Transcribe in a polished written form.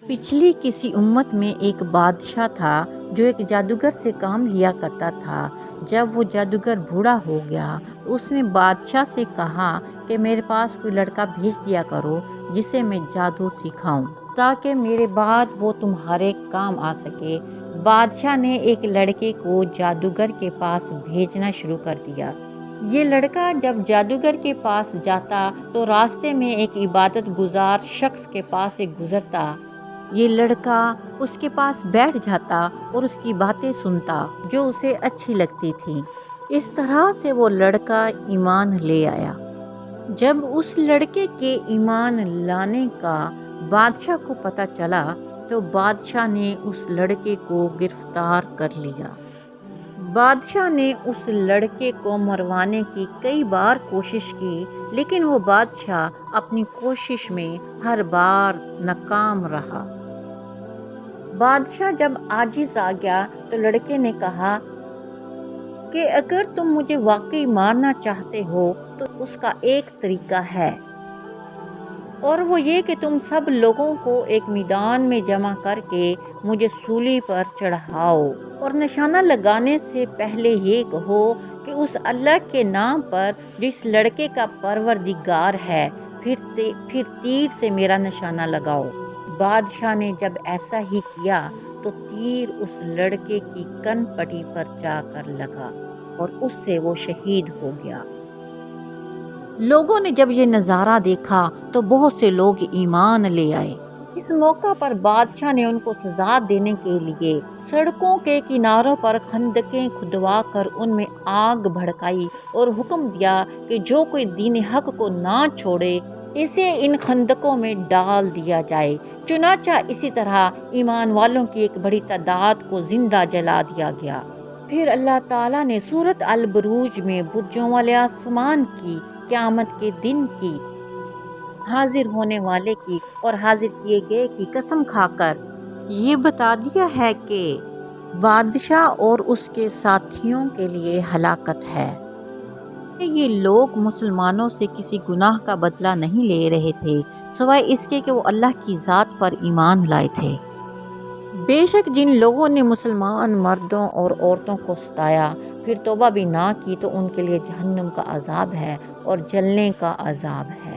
پچھلی کسی امت میں ایک بادشاہ تھا جو ایک جادوگر سے کام لیا کرتا تھا۔ جب وہ جادوگر بوڑھا ہو گیا تو اس نے بادشاہ سے کہا کہ میرے پاس کوئی لڑکا بھیج دیا کرو جسے میں جادو سکھاؤں تاکہ میرے بعد وہ تمہارے کام آ سکے۔ بادشاہ نے ایک لڑکے کو جادوگر کے پاس بھیجنا شروع کر دیا۔ یہ لڑکا جب جادوگر کے پاس جاتا تو راستے میں ایک عبادت گزار شخص کے پاس سے گزرتا۔ یہ لڑکا اس کے پاس بیٹھ جاتا اور اس کی باتیں سنتا جو اسے اچھی لگتی تھی۔ اس طرح سے وہ لڑکا ایمان لے آیا۔ جب اس لڑکے کے ایمان لانے کا بادشاہ کو پتہ چلا تو بادشاہ نے اس لڑکے کو گرفتار کر لیا۔ بادشاہ نے اس لڑکے کو مروانے کی کئی بار کوشش کی لیکن وہ بادشاہ اپنی کوشش میں ہر بار ناکام رہا۔ بادشاہ جب عاجز آ گیا تو لڑکے نے کہا کہ اگر تم مجھے واقعی مارنا چاہتے ہو تو اس کا ایک طریقہ ہے، اور وہ یہ کہ تم سب لوگوں کو ایک میدان میں جمع کر کے مجھے سولی پر چڑھاؤ اور نشانہ لگانے سے پہلے یہ کہو کہ اس اللہ کے نام پر جو اس لڑکے کا پروردگار ہے، پھر تیر سے میرا نشانہ لگاؤ۔ بادشاہ نے جب ایسا ہی کیا تو تیر اس لڑکے کی کن پٹی پر جا کر لگا اور اس سے وہ شہید ہو گیا۔ لوگوں نے جب یہ نظارہ دیکھا تو بہت سے لوگ ایمان لے آئے۔ اس موقع پر بادشاہ نے ان کو سزا دینے کے لیے سڑکوں کے کناروں پر خندقیں کھدوا کر ان میں آگ بھڑکائی اور حکم دیا کہ جو کوئی دین حق کو نہ چھوڑے اسے ان خندقوں میں ڈال دیا جائے۔ چنانچہ اسی طرح ایمان والوں کی ایک بڑی تعداد کو زندہ جلا دیا گیا۔ پھر اللہ تعالیٰ نے سورۃ البروج میں برجوں والے آسمان کی، قیامت کے دن کی، حاضر ہونے والے کی اور حاضر کیے گئے کی قسم کھا کر یہ بتا دیا ہے کہ بادشاہ اور اس کے ساتھیوں کے لیے ہلاکت ہے۔ یہ لوگ مسلمانوں سے کسی گناہ کا بدلہ نہیں لے رہے تھے سوائے اس کے کہ وہ اللہ کی ذات پر ایمان لائے تھے۔ بے شک جن لوگوں نے مسلمان مردوں اور عورتوں کو ستایا پھر توبہ بھی نہ کی تو ان کے لیے جہنم کا عذاب ہے اور جلنے کا عذاب ہے۔